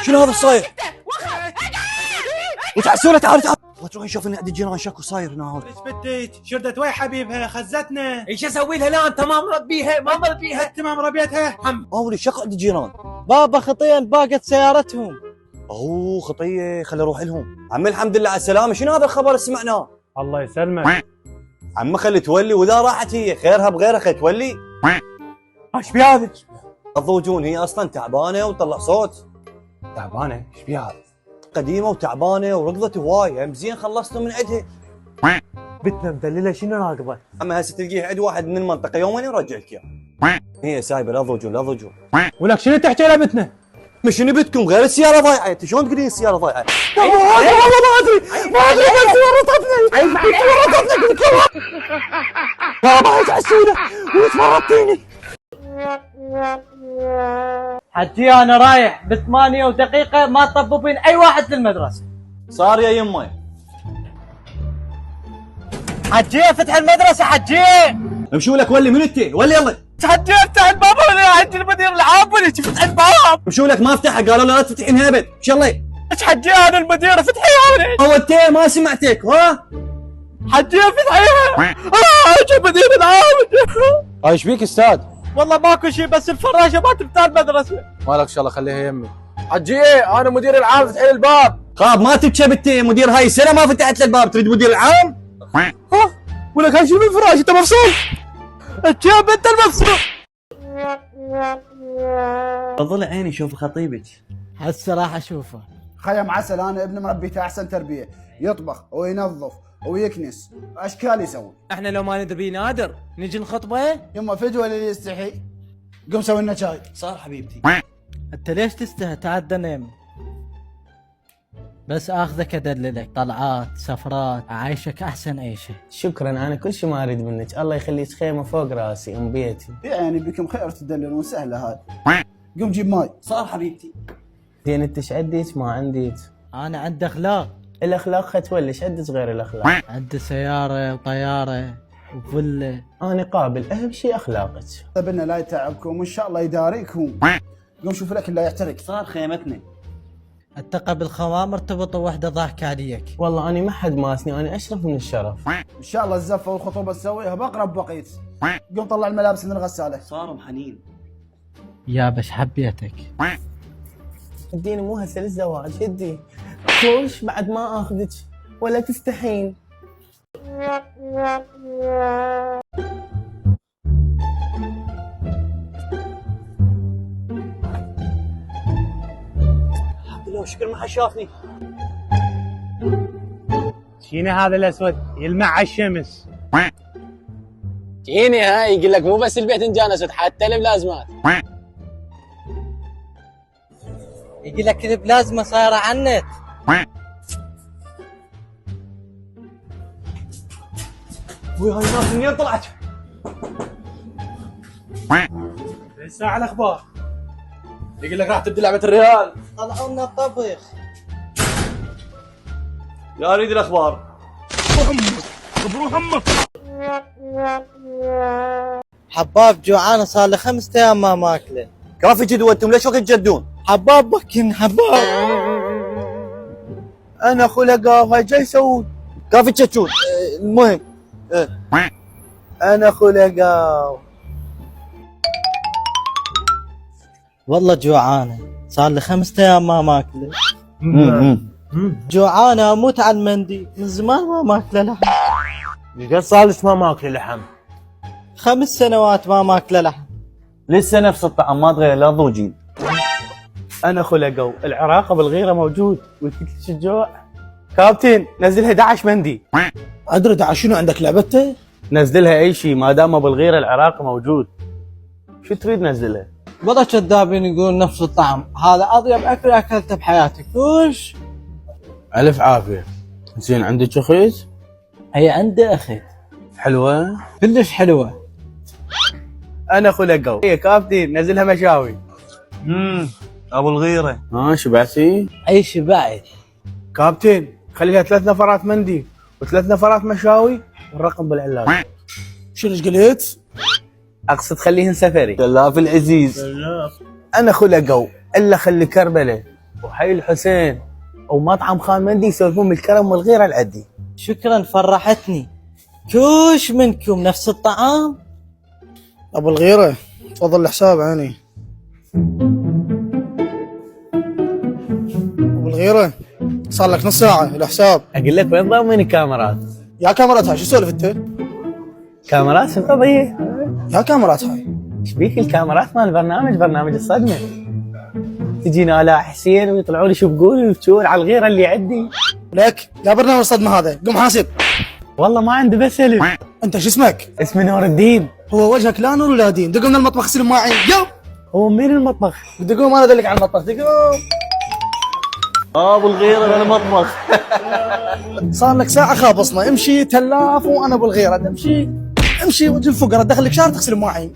شنو هذا صاير؟ وتعسوله تعال تروح نشوف ان عند الجيران شكو صاير هنا. ايش بديت؟ شردت ويا حبيبها خزتنا. ايش اسوي لها؟ لا انت ما مربيها ما مربيها. انت ما مربيتها؟ اولي شكو عند الجيران. بابا خطين باقت سيارتهم. اوه خطيه، خلي اروح لهم. عمي الحمد لله على السلامه، شنو هذا الخبر اللي سمعناه؟ الله يسلمك. عمي خلي تولي، واذا راحت هي خيرها بغيرها، خلي تولي. ايش بهذا؟ الضوجون هي اصلا تعبانه وتطلع صوت. تعبانه؟ ايش بهذا؟ قديمه وتعبانه وركضت هواي، هم زين خلصتوا من عندها. بنتنا مدلله شنو راكبه؟ اما هسه تلقيه عند واحد من المنطقه يومين يرجع لك اياه. هي سايبه لا ضوجون لا ضوجون. ولك شنو تحكي على بنتنا؟ مش شنو بدكم غير السياره ضايعه؟ انت شلون تقولين السياره ضايعه؟ والله ما ادري بس ورطتني. لا ما تعسوله وتفرطيني. حجي انا رايح ب8 ودقيقة ما تطببين اي واحد للمدرسة. صار يا يمه. حجي فتح المدرسة حجي. امشوا لك ولي من انت ولي يلا. حجي افتح الباب ولا عندي المدير العام ولا تفتح الباب. امشوا لك ما افتحها، قالوا لا تفتحينها ابد. ان شاء الله ايش حجي انا المدير افتحيها ولا؟ هو انت ما سمعتك ها؟ حجي افتحيها. المدير العام. ايش بيك استاذ؟ والله ماكو شيء بس الفراشه ما تفتح المدرسه. مالك ان شاء الله خليها يمي. حجي انا مدير العام فتحي لي الباب. خاب ما تبكي بنت مدير هاي السنه ما فتحت له الباب، تريد مدير العام؟ ها ولك هاي شنو الفراش انت مفصول؟ الجيب انت المفصول. فضل عيني شوف خطيبك. هسه راح اشوفه. خيم عسل، انا ابن مربيته احسن تربيه، يطبخ وينظف ويكنس اشكال يسوي. احنا لو ما ندري نادر نجي نخطبه. يما فدوه اللي يستحي. قوم سوي لنا شاي. صار حبيبتي. انت ليش تستهى؟ تعال نام. بس اخذك ادللك طلعات سفرات اعيشك احسن عيشه. شكرا، انا كل شيء ما اريد منك. الله يخليك خيمه فوق راسي ام بيتي. يعني بكم خير تدللون، سهله هاي. قوم جيب ماي. صار حبيبتي. زين انت ايش عندك ما عندك؟ انا عندي اخلاق. الاخلاق ختولي، ايش عندك غير الاخلاق؟ عندي سياره وطياره وفله. انا قابل، اهم شيء اخلاقك. بنا لا يتعبكم وان شاء الله يداريكم. قوم شوف لك اللي يحترق. صار خيمتنا. الثقه بالخوام مرتبطه وحده ضاحكه عليك. والله انا ما حد ماسني، انا اشرف من الشرف. ان شاء الله الزفه والخطوبه تسويها باقرب وقت. قوم طلع الملابس من الغساله. صار محنين. يا بش حبيتك. اديني مو هسه للزواج، ادي خوش بعد ما اخذك ولا تستحين. الحمد لله وشكر ما حد شافني. شنو هذا الاسود يلمع على الشمس؟ جيني هاي يقول لك مو بس البيت انجانست حتى الملازمات. يقول لك البلازما صايره عنت. وي هاي الناس منين طلعت؟ الساعه الاخبار يقول لك راح تبدي لعبه الريال. طلعوا لنا الطبخ. لا اريد الاخبار. حباب جوعان صار لي 5 ايام ما ماكله. كافي جدوى انتم ليش وقت تجدون؟ حباب بكن حباب. انا اخو لقاف هاي جاي يسوون كافي تشتشون. المهم انا اخو لقاف. والله جوعانه صار لي 5 ايام ما ماكله. جوعانه اموت على المندي من زمان ما ماكله لحم. قد صار لك ما ماكل لحم؟ 5 سنوات ما ماكله لحم. لسه نفس الطعم ما تغير لا ضوجين. انا اخو لقو العراقه بالغيره موجود وتكتش الجوع. كابتن نزلها 11 مندي. ادري داعش شنو عندك لعبته؟ نزلها اي شيء ما دام بالغيره العراقي موجود. شو تريد نزلها؟ والله كذابين يقول نفس الطعم. هذا اطيب اكل اكلته بحياتك. وش الف عافيه. زين عندك اخيت؟ هي عندي اخت حلوه؟ كلش حلوه. انا اخو لقو يا كابتن نزلها مشاوي. ابو الغيره. شبعتي؟ اي شبعت. كابتن خلي لها 3 نفرات مندي و3 نفرات مشاوي والرقم بالعلاج. شنو ايش قلت؟ اقصد خليهن سفري. سلاف العزيز. انا اخو لقو الا خلي كربله حي الحسين ومطعم خان مندي يسولفون بالكرم والغيره العدي. شكرا فرحتني. كوش منكم نفس الطعام؟ ابو الغيره تفضل الحساب عيني. ابو الغيره صار لك نص ساعه الحساب. اقول لك وين ضامن الكاميرات؟ يا كاميرات هاي شو سولف انت؟ كاميرات شو القضيه؟ يا كاميرات هاي ايش بيك الكاميرات مال البرنامج؟ برنامج الصدمه. تجينا آلاء حسين ويطلعون يشبقون ويبكون على الغيره اللي عندي. لك يا برنامج الصدمه هذا قم حاسب. والله ما عندي بس الف. انت شو اسمك؟ اسمي نور الدين. هو وجهك لا نور ولا دين. دقوا من المطبخ غسل مواعين. يو هو مين المطبخ؟ دقوا ما ادلك على المطبخ. دقوا ابو الغيره من المطبخ. صار لك ساعه خابصنا. امشي تلاف وانا ابو الغيره. امشي وجه الفقره دخلك شهر تغسل مواعين.